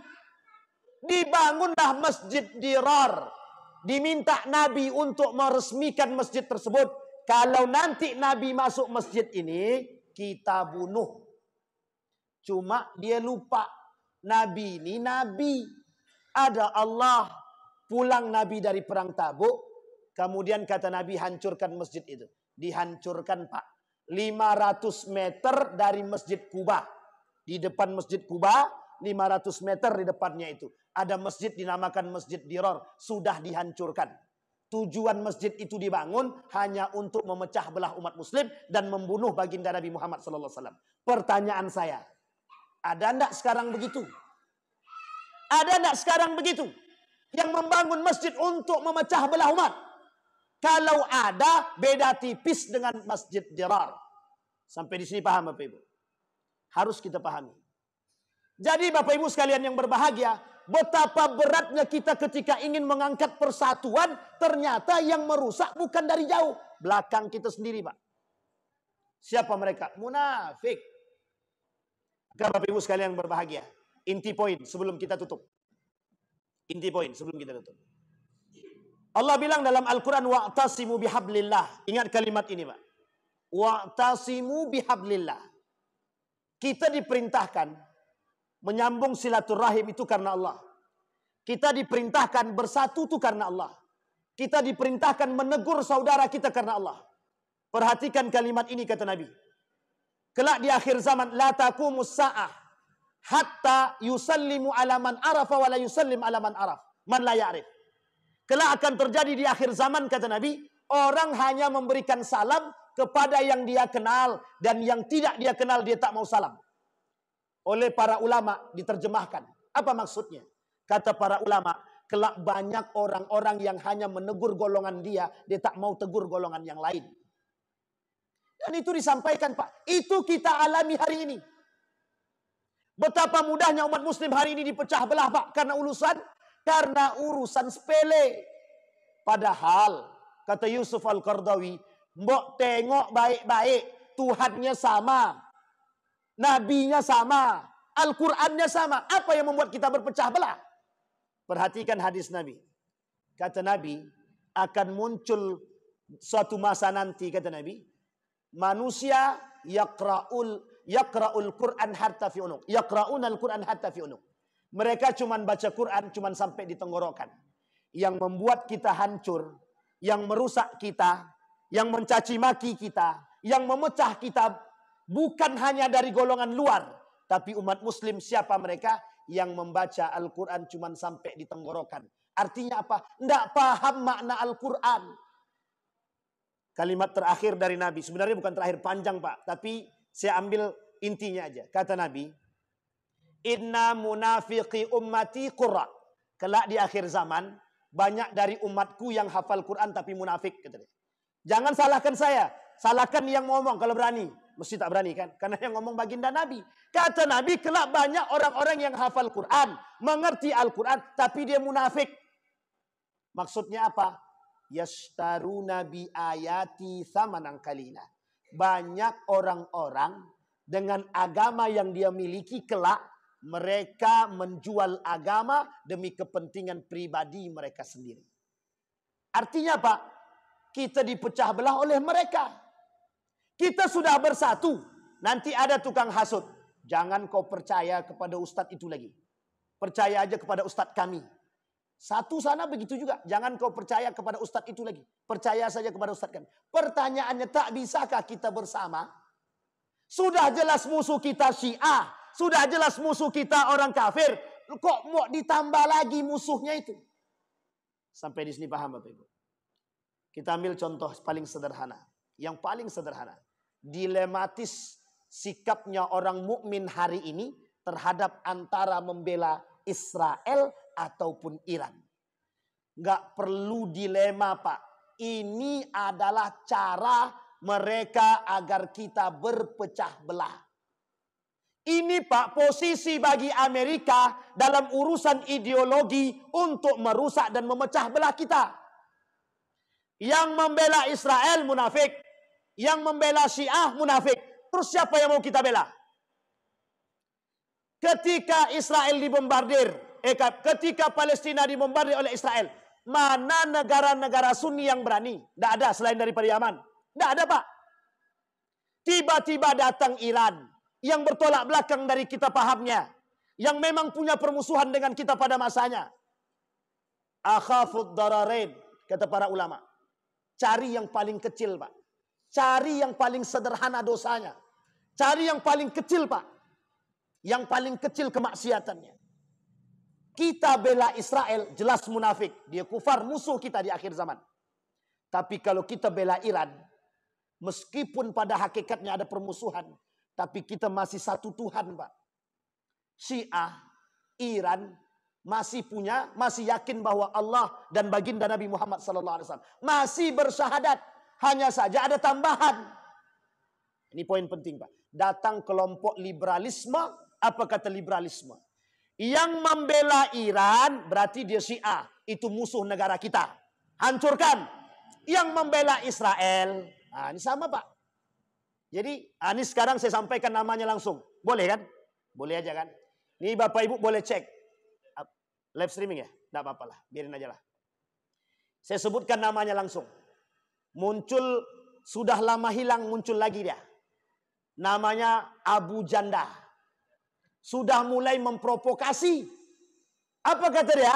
Dibangunlah Masjid Dirar. Diminta Nabi untuk meresmikan masjid tersebut. Kalau nanti Nabi masuk masjid ini, kita bunuh. Cuma dia lupa. Nabi ini Nabi. Ada Allah. Pulang Nabi dari perang Tabuk. Kemudian kata Nabi, hancurkan masjid itu. Dihancurkan, Pak. 500 meter dari Masjid Kuba. Di depan Masjid Kuba, 500 meter di depannya itu. Ada masjid dinamakan Masjid Dirar. Sudah dihancurkan. Tujuan masjid itu dibangun hanya untuk memecah belah umat muslim dan membunuh baginda Nabi Muhammad SAW. Pertanyaan saya, ada enggak sekarang begitu? Ada enggak sekarang begitu? Yang membangun masjid untuk memecah belah umat? Kalau ada, beda tipis dengan Masjid Dirar. Sampai di sini paham Bapak Ibu? Harus kita pahami. Jadi Bapak Ibu sekalian yang berbahagia, betapa beratnya kita ketika ingin mengangkat persatuan, ternyata yang merusak bukan dari jauh. Belakang kita sendiri, Pak. Siapa mereka? Munafik. Maka Bapak Ibu sekalian yang berbahagia, inti poin sebelum kita tutup. Inti poin sebelum kita tutup. Allah bilang dalam Al-Quran, wa'tasimu bihablillah. Ingat kalimat ini, Pak. Wa'tasimu bihablillah. Kita diperintahkan menyambung silaturahim itu karena Allah. Kita diperintahkan bersatu itu karena Allah. Kita diperintahkan menegur saudara kita karena Allah. Perhatikan kalimat ini kata Nabi. Kelak di akhir zaman, la taqumus sa'ah hatta yusallimu ala man arafa wa la yusallim ala man araf. Man la ya'rif. Kelak akan terjadi di akhir zaman kata Nabi, orang hanya memberikan salam kepada yang dia kenal dan yang tidak dia kenal dia tak mau salam. Oleh para ulama diterjemahkan. Apa maksudnya? Kata para ulama, kelak banyak orang-orang yang hanya menegur golongan dia tak mau tegur golongan yang lain. Dan itu disampaikan, Pak. Itu kita alami hari ini. Betapa mudahnya umat muslim hari ini dipecah belah, Pak, karena urusan sepele. Padahal kata Yusuf Al-Qardawi, mbok tengok baik-baik, Tuhannya sama, nabinya sama, Al-Qur'annya sama. Apa yang membuat kita berpecah belah? Perhatikan hadis Nabi. Kata Nabi, akan muncul suatu masa nanti kata Nabi, manusia yaqra'ul Qur'an hatta fi unuq. Yaqra'unal Qur'an hatta fi unuq. Mereka cuman baca Quran cuman sampai di tenggorokan. Yang membuat kita hancur, yang merusak kita, yang mencaci maki kita, yang memecah kita bukan hanya dari golongan luar, tapi umat muslim. Siapa mereka? Yang membaca Al-Quran cuman sampai di tenggorokan. Artinya apa? Tidak paham makna Al-Quran. Kalimat terakhir dari Nabi, sebenarnya bukan terakhir, panjang Pak, tapi saya ambil intinya aja. Kata Nabi, inna munafiqi ummati qurra. Kelak di akhir zaman, banyak dari umatku yang hafal Quran tapi munafik. Jangan salahkan saya, salahkan yang ngomong kalau berani. Mesti tak berani kan? Karena yang ngomong baginda Nabi. Kata Nabi, kelak banyak orang-orang yang hafal Quran, mengerti Al-Quran, tapi dia munafik. Maksudnya apa? Yashtaruna bi ayati thamanan qalila. Banyak orang-orang dengan agama yang dia miliki kelak, mereka menjual agama demi kepentingan pribadi mereka sendiri. Artinya apa? Kita dipecah belah oleh mereka. Kita sudah bersatu. Nanti ada tukang hasut. Jangan kau percaya kepada ustadz itu lagi. Percaya aja kepada ustadz kami. Satu sana begitu juga. Jangan kau percaya kepada ustadz itu lagi. Percaya saja kepada ustadz kami. Pertanyaannya, tak bisakah kita bersama? Sudah jelas musuh kita Syiah. Sudah jelas musuh kita orang kafir. Kok mau ditambah lagi musuhnya itu? Sampai di sini paham Bapak Ibu? Kita ambil contoh paling sederhana. Yang paling sederhana. Dilematis sikapnya orang mukmin hari ini terhadap antara membela Israel ataupun Iran. Nggak perlu dilema Pak. Ini adalah cara mereka agar kita berpecah belah. Ini Pak posisi bagi Amerika dalam urusan ideologi untuk merusak dan memecah belah kita. Yang membela Israel munafik. Yang membela Syiah munafik. Terus siapa yang mau kita bela? Ketika Israel dibombardir, ketika Palestina dibombardir oleh Israel, mana negara-negara Sunni yang berani? Tidak ada selain daripada Yaman. Tidak ada Pak. Tiba-tiba datang Iran yang bertolak belakang dari kita pahamnya, yang memang punya permusuhan dengan kita pada masanya. Akhafud dararain, kata para ulama. cari yang paling kecil, Pak. Cari yang paling sederhana dosanya. Cari yang paling kecil, Pak. Yang paling kecil kemaksiatannya. Kita bela Israel, jelas munafik. Dia kufar, musuh kita di akhir zaman. Tapi kalau kita bela Iran, meskipun pada hakikatnya ada permusuhan, tapi kita masih satu Tuhan, Pak. Syiah, Iran, masih yakin bahwa Allah dan baginda Nabi Muhammad SAW. Masih bersyahadat. Hanya saja ada tambahan. Ini poin penting, Pak. Datang kelompok liberalisme. Apa kata liberalisme? Yang membela Iran berarti dia Syiah. Itu musuh negara kita. Hancurkan. Yang membela Israel. Nah, ini sama, Pak. Jadi, ini sekarang saya sampaikan namanya langsung. Boleh kan? Boleh aja kan? Ini Bapak Ibu boleh cek. Live streaming ya? Tidak apa-apa lah. Biarin aja lah. Saya sebutkan namanya langsung. Muncul, sudah lama hilang, muncul lagi dia. Namanya Abu Janda. Sudah mulai memprovokasi. Apa kata dia?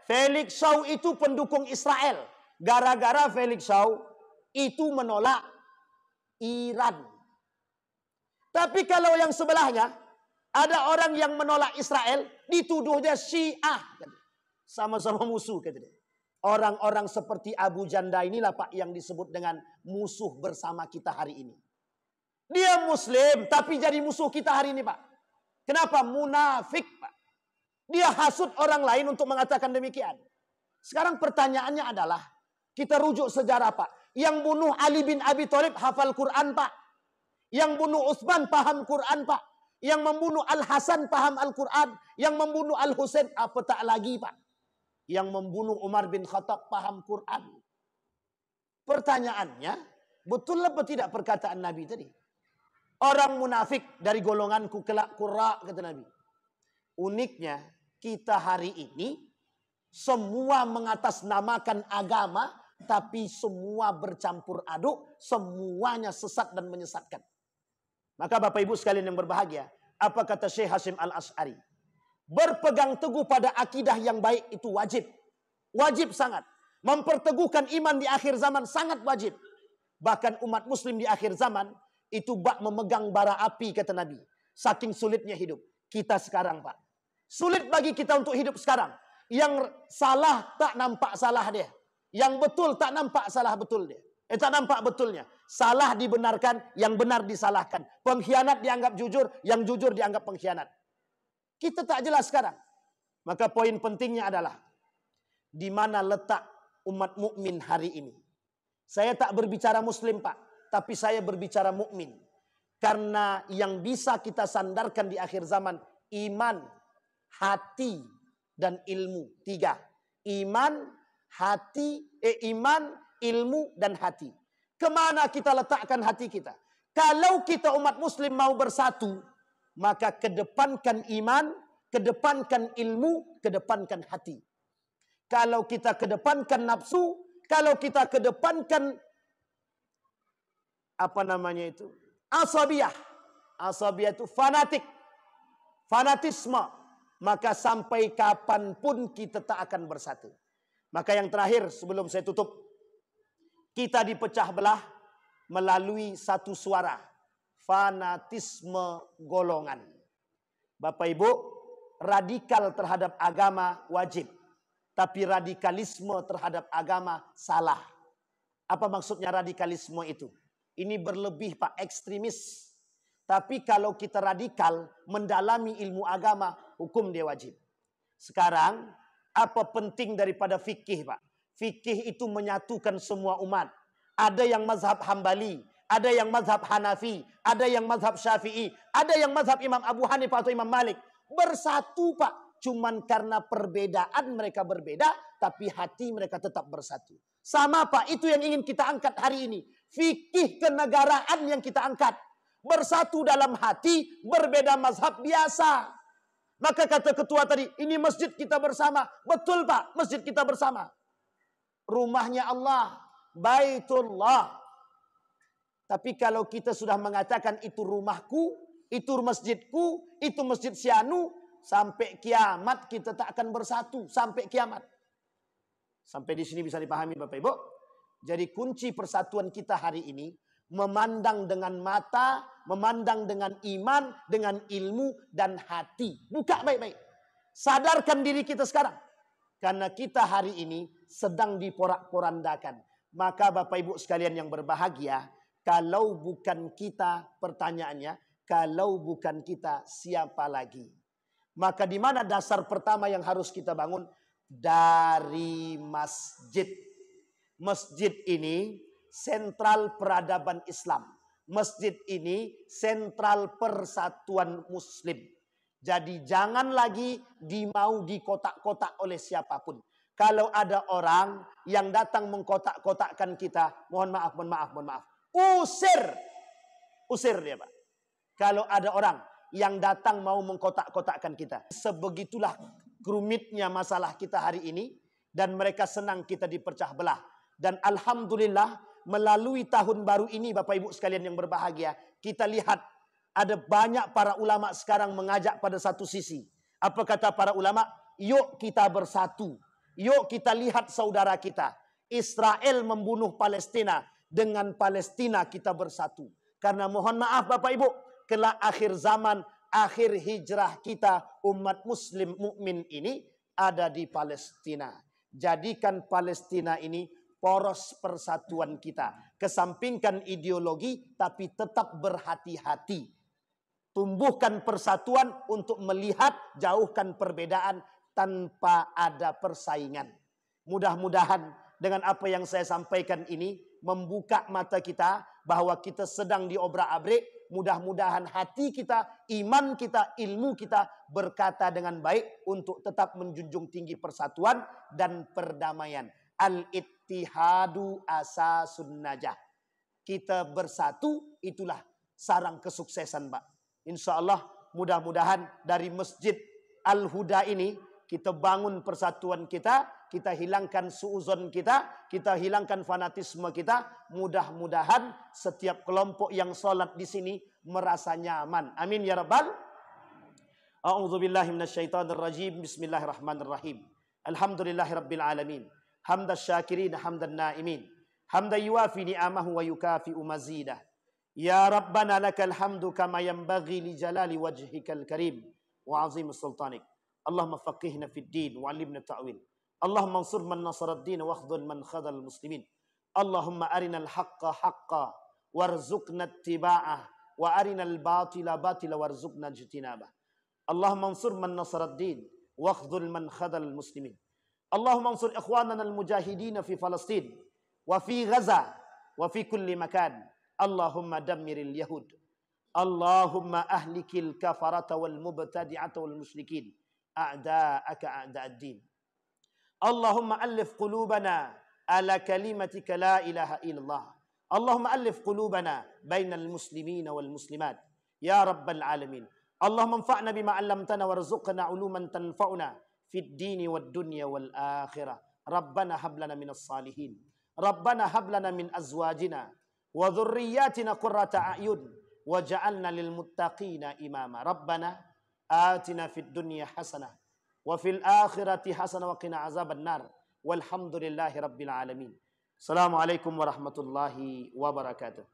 Felix Shaw itu pendukung Israel. Gara-gara Felix Shaw itu menolak Iran. Tapi kalau yang sebelahnya, ada orang yang menolak Israel, dituduhnya Syiah. Sama-sama musuh, kata dia. Orang-orang seperti Abu Janda inilah, Pak, yang disebut dengan musuh bersama kita hari ini. Dia Muslim, tapi jadi musuh kita hari ini, Pak. Kenapa? Munafik, Pak. Dia hasut orang lain untuk mengatakan demikian. Sekarang pertanyaannya adalah, kita rujuk sejarah, Pak. Yang bunuh Ali bin Abi Thalib hafal Quran, Pak. Yang bunuh Utsman paham Quran, Pak. Yang membunuh Al-Hasan paham Al-Quran. Yang membunuh Al-Husain apa tak lagi, Pak. Yang membunuh Umar bin Khattab paham Quran. Pertanyaannya, betul apa tidak perkataan Nabi tadi? Orang munafik dari golonganku kelak qurra, kata Nabi. Uniknya, kita hari ini semua mengatasnamakan agama, tapi semua bercampur aduk, semuanya sesat dan menyesatkan. Maka Bapak Ibu sekalian yang berbahagia, apa kata Syekh Hashim Al-Asy'ari? Berpegang teguh pada akidah yang baik itu wajib. Wajib sangat. Memperteguhkan iman di akhir zaman sangat wajib. Bahkan umat muslim di akhir zaman itu bak memegang bara api, kata Nabi. Saking sulitnya hidup. Kita sekarang, Pak. Sulit bagi kita untuk hidup sekarang. Yang salah tak nampak salah dia. Yang betul tak nampak salah betul dia. Tak nampak betulnya. Salah dibenarkan, yang benar disalahkan. Pengkhianat dianggap jujur, yang jujur dianggap pengkhianat. Kita tak jelas sekarang. Maka poin pentingnya adalah di mana letak umat mukmin hari ini. Saya tak berbicara muslim, Pak, tapi saya berbicara mukmin. Karena yang bisa kita sandarkan di akhir zaman iman, hati, dan ilmu. 3. Iman, ilmu, dan hati. Kemana kita letakkan hati kita? Kalau kita umat muslim mau bersatu, maka kedepankan iman, kedepankan ilmu, kedepankan hati. Kalau kita kedepankan nafsu, kalau kita kedepankan asabiyah. Asabiyah itu fanatik, fanatisme. Maka sampai kapanpun kita tak akan bersatu. Maka yang terakhir sebelum saya tutup, kita dipecah belah melalui satu suara. Fanatisme golongan. Bapak Ibu, radikal terhadap agama wajib. Tapi radikalisme terhadap agama salah. Apa maksudnya radikalisme itu? Ini berlebih, Pak, ekstremis. Tapi kalau kita radikal, mendalami ilmu agama, hukum dia wajib. Sekarang, apa penting daripada fikih, Pak? Fikih itu menyatukan semua umat. Ada yang mazhab Hambali, ada yang mazhab Hanafi, ada yang mazhab Syafi'i, ada yang mazhab Imam Abu Hanifah atau Imam Malik. Bersatu, Pak. Cuman karena perbedaan mereka berbeda, tapi hati mereka tetap bersatu. Sama, Pak, itu yang ingin kita angkat hari ini. Fikih kenegaraan yang kita angkat. Bersatu dalam hati, berbeda mazhab biasa. Maka kata ketua tadi, ini masjid kita bersama. Betul, Pak, masjid kita bersama. Rumahnya Allah, Baitullah. Tapi kalau kita sudah mengatakan itu rumahku, itu masjidku, itu masjid Sianu, sampai kiamat kita tak akan bersatu. Sampai kiamat. Sampai di sini bisa dipahami, Bapak Ibu. Jadi kunci persatuan kita hari ini, memandang dengan mata, memandang dengan iman, dengan ilmu dan hati. Buka baik-baik. Sadarkan diri kita sekarang. Karena kita hari ini sedang diporak-porandakan. Maka Bapak Ibu sekalian yang berbahagia, kalau bukan kita, pertanyaannya, kalau bukan kita, siapa lagi? Maka di mana dasar pertama yang harus kita bangun? Dari masjid. Masjid ini sentral peradaban Islam. Masjid ini sentral persatuan Muslim. Jadi jangan lagi mau dikotak-kotak oleh siapapun. Kalau ada orang yang datang mengkotak-kotakkan kita, mohon maaf. Usir dia, Pak. Kalau ada orang yang datang mau mengkotak-kotakkan kita. Sebegitulah rumitnya masalah kita hari ini. Dan mereka senang kita dipecah belah. Dan alhamdulillah melalui tahun baru ini Bapak Ibu sekalian yang berbahagia, kita lihat ada banyak para ulama sekarang mengajak pada satu sisi. Apa kata para ulama? Yuk kita bersatu. Yuk kita lihat saudara kita. Israel membunuh Palestina. Dengan Palestina kita bersatu. Karena mohon maaf Bapak Ibu, kelak akhir zaman, akhir hijrah kita umat muslim mukmin ini ada di Palestina. Jadikan Palestina ini poros persatuan kita. Kesampingkan ideologi tapi tetap berhati-hati. Tumbuhkan persatuan untuk melihat, jauhkan perbedaan tanpa ada persaingan. Mudah-mudahan dengan apa yang saya sampaikan ini membuka mata kita bahwa kita sedang diobrak-abrik. Mudah-mudahan hati kita, iman kita, ilmu kita berkata dengan baik untuk tetap menjunjung tinggi persatuan dan perdamaian. Al-ittihadu asasun najah. Kita bersatu, itulah sarang kesuksesan, Pak. Insya Allah mudah-mudahan dari Masjid Al-Huda ini kita bangun persatuan kita hilangkan suuzon kita hilangkan fanatisme kita. Mudah-mudahan setiap kelompok yang sholat di sini merasa nyaman. Amin ya rabbal. A'udzubillahi minasyaitonirrajim. Bismillahirrahmanirrahim. Alhamdulillahirabbil alamin. Hamdan syakirin, hamdan naimin. Hamdan yuafi ni'amahu wa yukafi'u mazidah. Ya Rabbana lakal hamdu kama yanbaghi li jalali wajhikal karim wa azim sultanik. Allahumma faqihna fid din wa 'allimna ta'wil. Allahumma ansur man nasara ad-din wa akhdhul man khadhal muslimin. Allahumma arinal haqqa haqqa warzuqna ittiba'ah wa arinal batila batila warzuqna ijtinabah. Allahumma ansur man nasara ad-din wa akhdhul man khadhal muslimin. Allahumma ansur ikhwanana al-mujahidin fi Palestin wa fi Gaza wa fi kulli makan. Allahumma dammiril yahud. Allahumma ahlikil kafarata wal mubtadi'ata wal musyrikin. A'da'aka a'da'ad-din. Allahumma alif qulubana ala kalimatika la ilaha illallah. Allahumma alif qulubana bainal muslimina wal muslimat. Ya rabbal alamin. Allahumma anfa'na bima 'allamtana warzuqna 'uluman tanfa'una fid dini wad dunya wal akhirah. Rabbana hab lana minas salihin. Rabbana hab lana min azwajina wa dhurriyyatina qurrata a'yun waj'alna lil muttaqina imama. Rabbana atina fid dunya hasanah wa fil akhirati hasanah wa qina azaban nar. Walhamdulillahi rabbil alamin. Assalamualaikum warahmatullahi wabarakatuh.